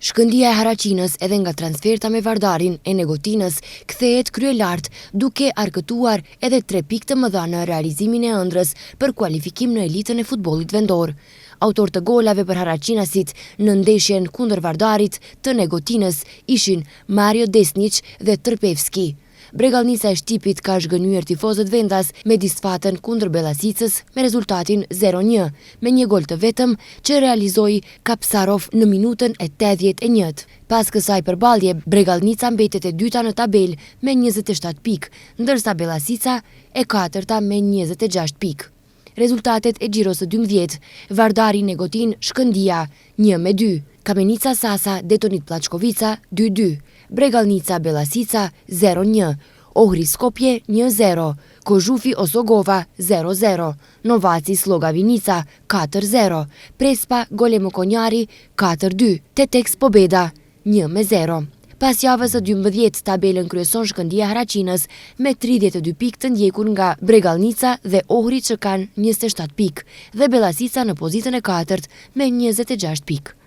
Shkëndia e Haraçinës edhe nga transferta me Vardarin e Negotinës kthehet kryelart duke arkëtuar edhe 3 pikë të mëdha në realizimin e ëndrrës për kualifikim në elitën e futbollit vendor. Autor të golave për Haraçinasit në ndeshjen kundër Vardarit të Negotinës ishin Mario Desnić dhe Trpevski. Bregallnica e Shtipit ka zhgënyer tifozët vendas me disfatën kundër Bellasicës me rezultatin 0-1, me një gol të vetëm që realizoi Kapsarov në minutën e 81. Pas kësaj përballje, Bregallnica mbetet e dyta në tabel me 27 pikë, ndërsa Bellasica e katërta me 26 pikë. Rezultatet e xhiros së 12: Vardari Negotin Shkëndia 1-2, Kamenica Sasa Detonit Plaçkovica 2-2, Bregallnica Bellasica 0-1, Ohri Skopje 1-0, Kozhufi Osogova 0-0, Novaci Sloga Vinica 4-0, Prespa Golemo Konjari 4-2, Tetex Pobeda 1-0. Pas javës së 12 tabelën kryeson Shkëndia Haraçinës me 32 pikë të ndjekur nga Bregallnica dhe Ohri që kanë 27 pikë dhe Bellasica në pozitën e 4 me 26 pikë.